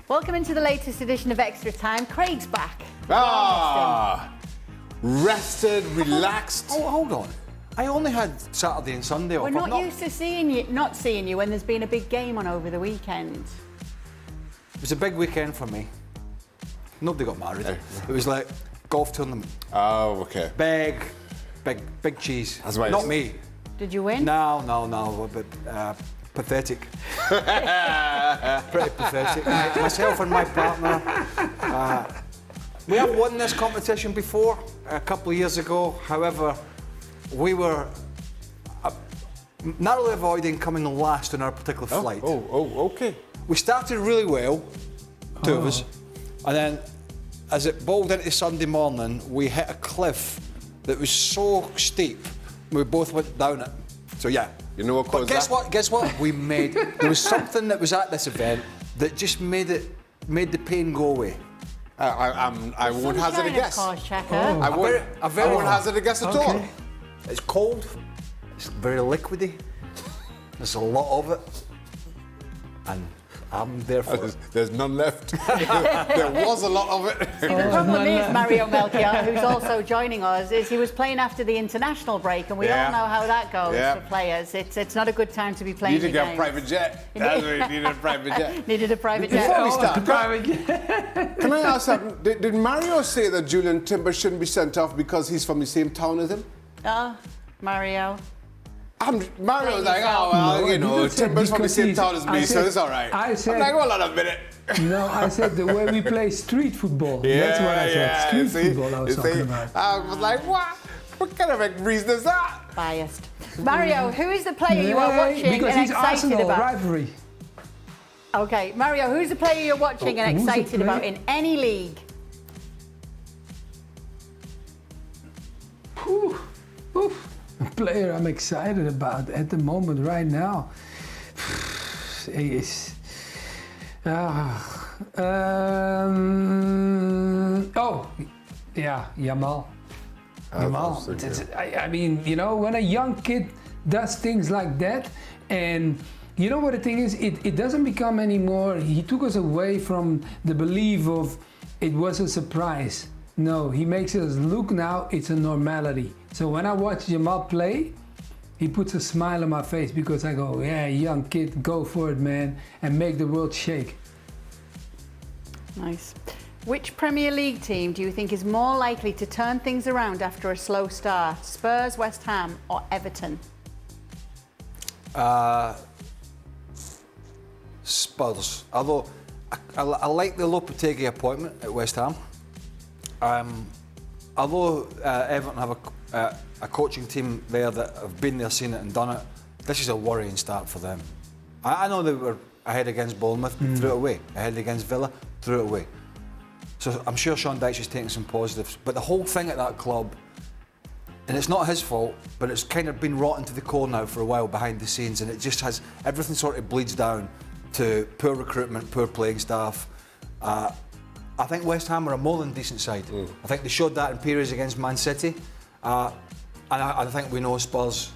Welcome into the latest edition of Extra Time. Craig's back. Rested, relaxed. Oh, hold on. I only had Saturday and Sunday off. We're not used to seeing you when there's been a big game on over the weekend. It was a big weekend for me. Nobody got married. It was like golf tournament. Oh, okay. Big cheese. That's why not me. Did you win? No. But pathetic. Pretty pathetic. Myself and my partner. We have won this competition before, a couple of years ago. However, we were narrowly avoiding coming last on our particular flight. Okay. We started really well, two of us, and then as it bowled into Sunday morning, we hit a cliff that was so steep, we both went down it. So yeah. You know what caused that? Guess what? We made, there was something that was at this event that just made the pain go away. I won't hazard a guess. Course, Shaka. I won't hazard a guess at all. It's cold, it's very liquidy, there's a lot of it, and I'm there for it. There's none left. There was a lot of it. See, the problem is, Mario Melchiot, who's also joining us, is he was playing after the international break, and we all know how that goes for players. It's not a good time to be playing You need to get a games. private jet. That's what you needed, a private jet. Needed a private jet. Before we start, can I ask something? Did Mario say that Julian Timber shouldn't be sent off because he's from the same town as him? Mario. Mario's like, oh, well, you know, Timber's from the same town as me, so it's all right. I said, I'm like, hold on a minute. No, I said the way we play street football. That's what I said. Street football I was talking about. I was like, what? What kind of reason is that? Biased. Mario, who is the player you are watching because and he's excited Arsenal about? rivalry. Okay, Mario, who's the player you're watching and who's the excited about player? in any league? A player I'm excited about at the moment right now is Yamal. I mean, you know, when a young kid does things like that, and you know what the thing is, it doesn't become anymore. He took us away from the belief of it was a surprise. No, he makes us look now, it's a normality. So when I watch Jamal play, he puts a smile on my face because I go, yeah, young kid, go for it, man, and make the world shake. Nice. Which Premier League team do you think is more likely to turn things around after a slow start? Spurs, West Ham, or Everton? Spurs. Although I like the Lopetegui appointment at West Ham. Although Everton have a coaching team there that have been there, seen it and done it, this is a worrying start for them. I know they were ahead against Bournemouth, threw it away. Ahead against Villa, threw it away. So I'm sure Sean Dyche is taking some positives. But the whole thing at that club, and it's not his fault, but it's kind of been rotten to the core now for a while behind the scenes, and it just has, everything sort of bleeds down to poor recruitment, poor playing staff. I think West Ham are a more than decent side. I think they showed that in periods against Man City. And I think we know Spurs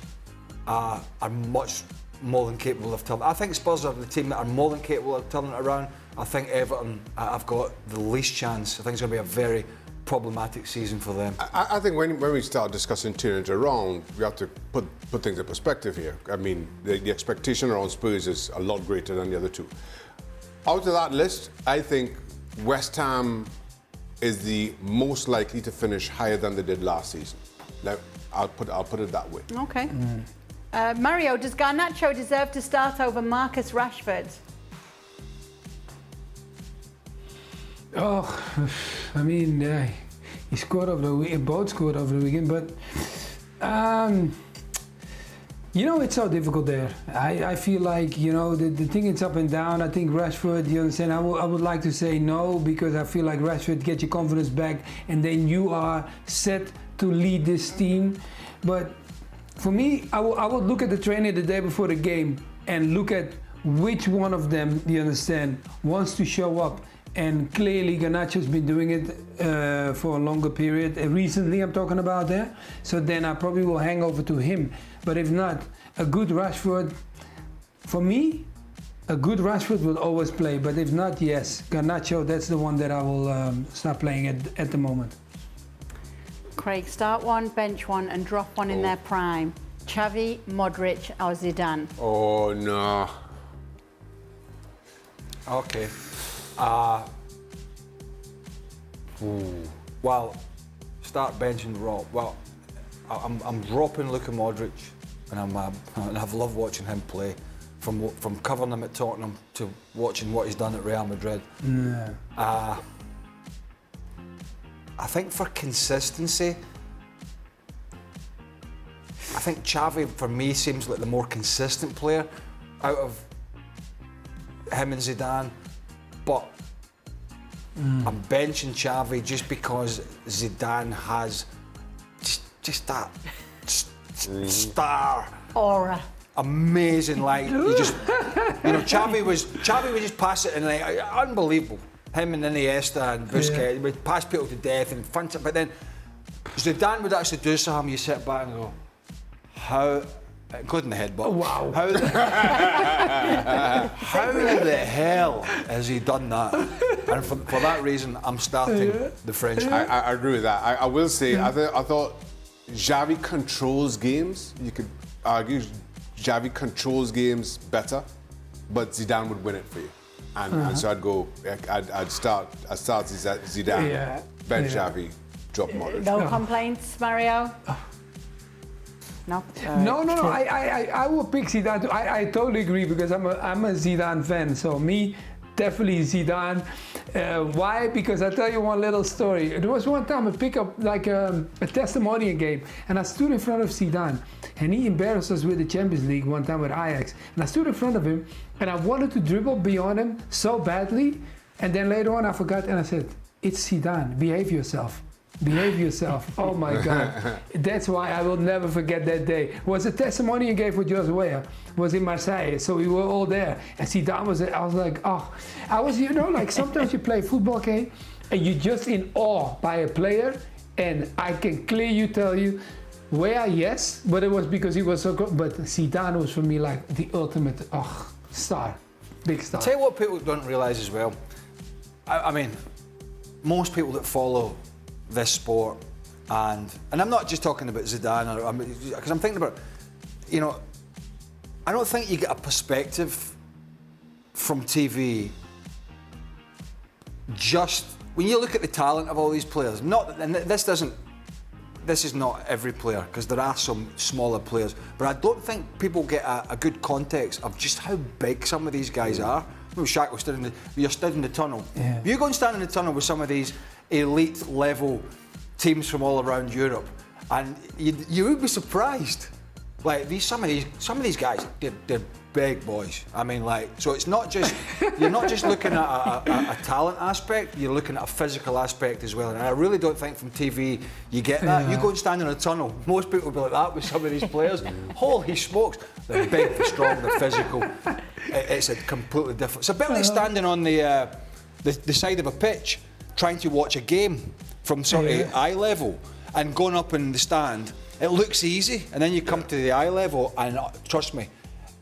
are much more than capable of turning. I think Spurs are the team that are more than capable of turning it around. I think Everton have got the least chance. I think it's going to be a very problematic season for them. I think when we start discussing turning it around, we have to put things in perspective here. I mean, the expectation around Spurs is a lot greater than the other two. Out of that list, I think West Ham is the most likely to finish higher than they did last season. Now, I'll put it that way. Okay. Mario, does Garnacho deserve to start over Marcus Rashford? Oh, I mean, he scored over the weekend, both scored over the weekend, but you know, it's so difficult there. I feel like, you know, the thing is up and down. I think Rashford, you understand, I would like to say no, because I feel like Rashford gets your confidence back and then you are set to lead this team. But for me, I would look at the trainer the day before the game and look at which one of them, you understand, wants to show up. And clearly Garnacho's been doing it for a longer period. Recently I'm talking about there. So then I probably will hang over to him. But if not, a good Rashford, for me, a good Rashford will always play, but if not, yes, Garnacho, that's the one that I will start playing at the moment. Craig, start one, bench one, and drop one in their prime. Xavi, Modric, or Zidane? Oh, no. Okay. Well, start benching Rob. Well, I'm dropping Luka Modric, and I've loved watching him play. From covering him at Tottenham to watching what he's done at Real Madrid. I think for consistency, I think Xavi for me seems like the more consistent player out of him and Zidane, but I'm benching Xavi just because Zidane has just that star Aura. Amazing, like you just, Xavi was just pass it and like unbelievable. Him and Iniesta and Busquets would pass people to death and fun. But then Zidane would actually do something. You sit back and go, how? Good in the head, but wow. How the hell has he done that? And for that reason, I'm starting the French. I agree with that. I will say, I thought Xavi controls games. You could argue Xavi controls games better, but Zidane would win it for you. And so I'd start Zidane, bench Xavi, drop Modric. No complaints, Mario? No? No. I will pick Zidane. I totally agree because I'm a Zidane fan. So me, definitely Zidane. Why? Because I'll tell you one little story. There was one time I picked up like a testimonial game, and I stood in front of Zidane, and he embarrassed us with the Champions League one time with Ajax. And I stood in front of him, and I wanted to dribble beyond him so badly, and then later on I forgot, and I said, "It's Zidane. Behave yourself." Behave yourself. Oh my God. That's why I will never forget that day. It was a testimonial game for Josué. Was in Marseille, so we were all there. And Zidane was there. I was like, oh. I was, like sometimes you play a football game and you're just in awe by a player, and I can clearly tell you, where yes, but it was because he was so good. But Zidane was for me like the ultimate star. Big star. Tell you what people don't realise as well. I mean, most people that follow this sport, and I'm not just talking about Zidane, because I'm thinking about, I don't think you get a perspective from TV just when you look at the talent of all these players. This is not every player, because there are some smaller players, but I don't think people get a good context of just how big some of these guys are. Shaq was you're stood in the tunnel. Yeah. You go and stand in the tunnel with some of these elite level teams from all around Europe, and you would be surprised. Like some of these guys, they're big boys. I mean, so it's not just you're not just looking at a talent aspect, you're looking at a physical aspect as well. And I really don't think from TV you get that. You go and stand in a tunnel, most people will be like that with some of these players. Holy smokes, they're big, they're strong, they're physical. It's a completely different. It's a bit like standing on the side of a pitch, trying to watch a game from sort of eye level, and going up in the stand. It looks easy, and then you come to the eye level, and trust me,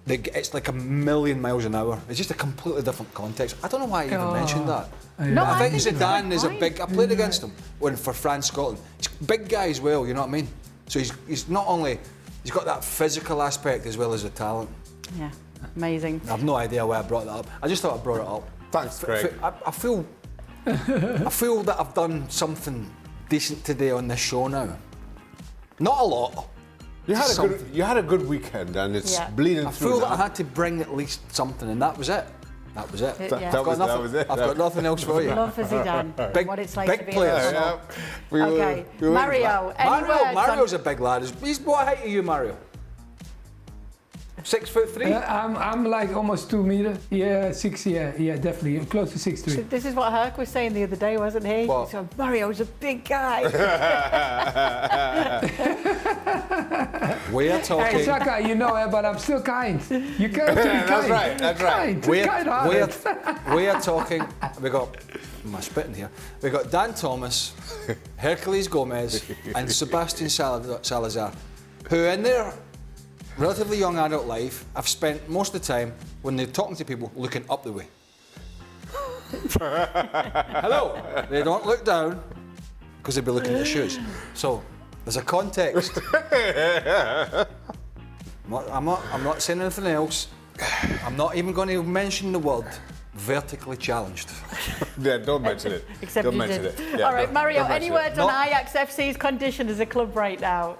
it's like a million miles an hour. It's just a completely different context. I don't know why I even mentioned that. No, I think Zidane is a big. I played against him for France, Scotland. He's a big guy as well. You know what I mean? So he's not only he's got that physical aspect as well as the talent. Yeah, amazing. I have no idea why I brought that up. I just thought I brought it up. Thanks, Craig. I feel that I've done something decent today on this show now. Not a lot. You had a good weekend, and it's bleeding through. I feel that I had to bring at least something, and that was it. That was it. That was it. I've got nothing else for you. Love for Zidane. What it's like to be players. Okay, Mario. Mario's a big lad. What height are you, Mario? 6'3"? I'm like almost 2 meters. Yeah, 6. Yeah, definitely close to 6'3". This is what Herc was saying the other day, wasn't he? What? So Mario's a big guy. We're talking. Hey, Shaka, but I'm still kind. You can't be kind. That's right. We're talking. We got my spitting here. We got Dan Thomas, Hercules Gomez, and Sebastian Salazar, who in their relatively young adult life, I've spent most of the time, when they're talking to people, looking up the way. Hello. They don't look down, because they'd be looking at their shoes. So, there's a context. I'm not saying anything else. I'm not even going to mention the word vertically challenged. Yeah, don't mention it. Except don't you mention did. it. Yeah, all right, Mario, any words on Not- Ajax FC's condition as a club right now?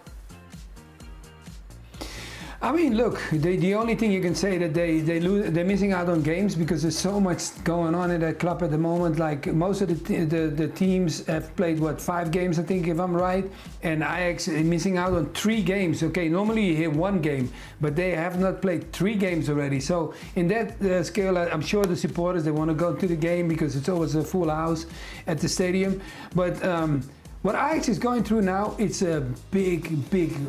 I mean, look, the only thing you can say that they're missing out on games because there's so much going on in that club at the moment. Like most of the teams have played 5 games, I think, if I'm right, and Ajax is missing out on 3 games. Okay, normally you hear 1 game, but they have not played 3 games already. So in that scale, I'm sure the supporters, they want to go to the game because it's always a full house at the stadium. But what Ajax is going through now, it's a big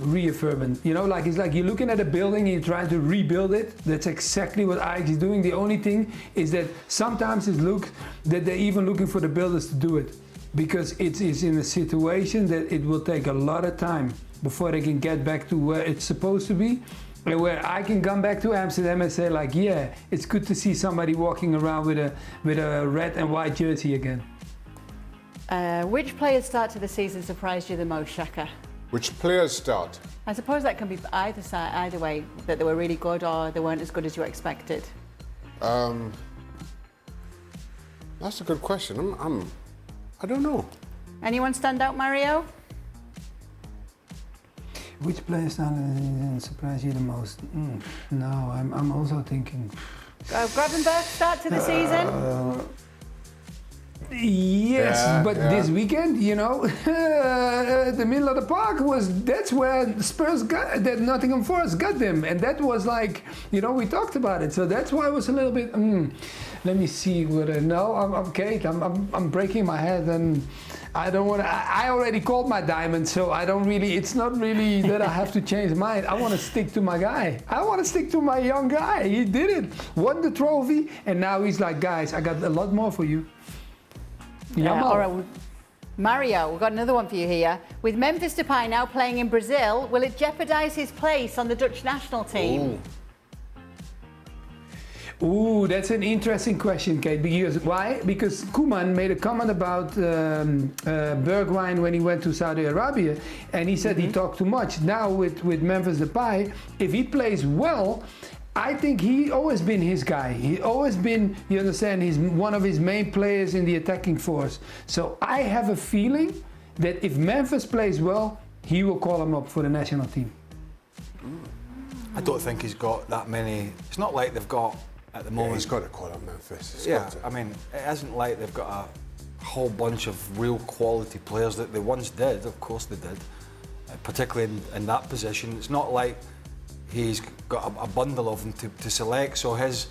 reaffirmation. You know, like it's like you're looking at a building and you're trying to rebuild it. That's exactly what Ajax is doing. The only thing is that sometimes it looks that they're even looking for the builders to do it, because it is in a situation that it will take a lot of time before they can get back to where it's supposed to be. And where I can come back to Amsterdam and say like, yeah, it's good to see somebody walking around with a red and white jersey again. Which players' start to the season surprised you the most, Shaka? Which players start? I suppose that can be either side, either way, that they were really good or they weren't as good as you expected. That's a good question. I don't know. Anyone stand out, Mario? Which player surprised you the most? No, I'm also thinking. Gravenberg start to the season? Yes, Yeah, but this weekend, you know, the middle of the park that's where Spurs got, that Nottingham Forest got them, and that was like, you know, we talked about it, so that's why I was a little bit. Let me see whether I'm Kate. I'm breaking my head, and I don't want to. I already called my diamond, so I don't really. It's not really that I have to change mine. I want to stick to my guy. I want to stick to my young guy. He did it, won the trophy, and now he's like, guys, I got a lot more for you. All right, Mario, we've got another one for you here. With Memphis Depay now playing in Brazil, will it jeopardise his place on the Dutch national team? Ooh, that's an interesting question, Kate. Because why? Because Koeman made a comment about Bergwijn when he went to Saudi Arabia, and he said he talked too much. Now with Memphis Depay, if he plays well, I think he always been his guy. He always been, you understand, he's one of his main players in the attacking force. So I have a feeling that if Memphis plays well, he will call him up for the national team. I don't think he's got that many. It's not like they've got at the moment. He's got to call up Memphis. I mean, it isn't like they've got a whole bunch of real quality players that they once did. Of course they did, particularly in that position. It's not like he's got a bundle of them to select, so his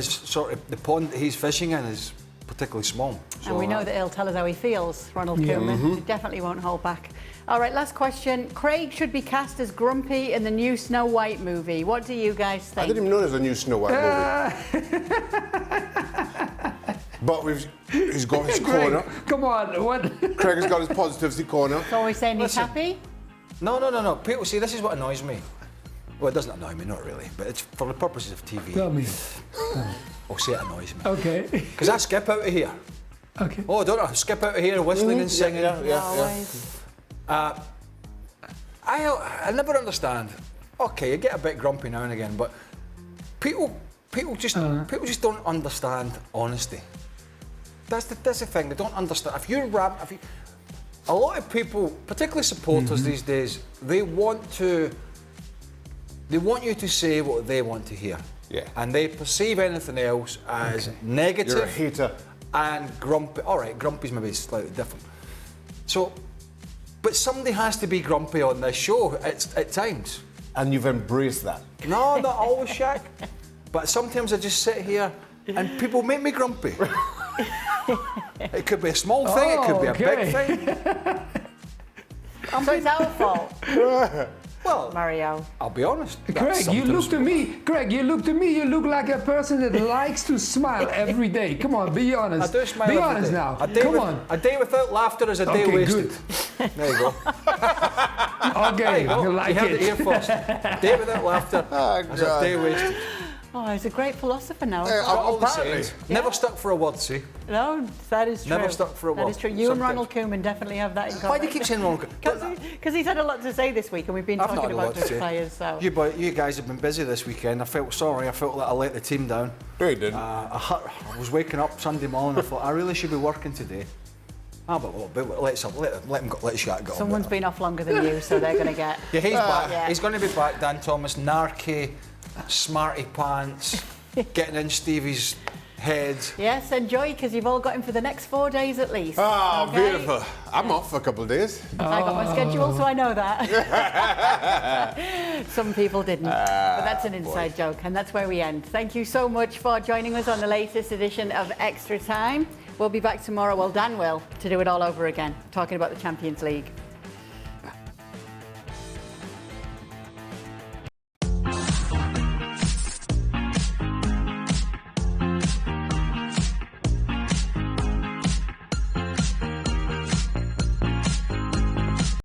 sort of the pond that he's fishing in is particularly small. So and we know that he'll tell us how he feels, Ronald Koeman. He definitely won't hold back. All right, last question. Craig should be cast as Grumpy in the new Snow White movie. What do you guys think? I didn't even know there's a new Snow White movie. But he's got his corner. Come on, what? Craig has got his positivity corner. So we're saying he's Listen. happy? No. People see, this is what annoys me. Well, it doesn't annoy me, not really, but it's for the purposes of TV. Tell me. I'll say it annoys me. Okay. Because I skip out of here. Okay. Oh, don't I skip out of here whistling and singing? I never understand. Okay, you get a bit grumpy now and again, but people just don't understand honesty. That's the thing. They don't understand. A lot of people, particularly supporters these days, they want you to say what they want to hear. Yeah. And they perceive anything else as negative. You're a hater. And grumpy. All right, grumpy's maybe slightly different. So, but somebody has to be grumpy on this show at times. And you've embraced that. No, not always, Shaq. But sometimes I just sit here and people make me grumpy. It could be a small thing, it could be a big thing. So it's our fault, Well, Mario. I'll be honest. Craig, you look to me. You look like a person that likes to smile every day. Come on, be honest. I do smile be every honest day. now. A day Come on. A day without laughter is a day Okay, wasted. good. There you go. Okay, There you go. you like You heard it. it here first. Day without laughter. That's a day wasted. Oh, he's a great philosopher now. All the Apparently. same. Never stuck for a word, see? No, that is true. Never stuck for a That word. is true. You and Ronald Koeman definitely have that in common. Why do you keep saying wrong? Because he's had a lot to say this week, and we've been I've not talking had a lot about to Dutch say. players. So You guys have been busy this weekend. I felt sorry. I felt that I let the team down. No, you didn't. I was waking up Sunday morning. I thought I really should be working today. But let's let Shaq go. someone's been off longer than you, so they're going to get. Yeah, he's back. yeah. He's going to be back. Dan Thomas, narky, smarty pants, getting in Stevie's head. Yes, enjoy, because you've all got him for the next 4 days at least. Oh, okay? beautiful. I'm off for a couple of days. I got my schedule, so I know that. Some people didn't. But that's an inside joke, and that's where we end. Thank you so much for joining us on the latest edition of Extra Time. We'll be back tomorrow, well, Dan will, to do it all over again, talking about the Champions League.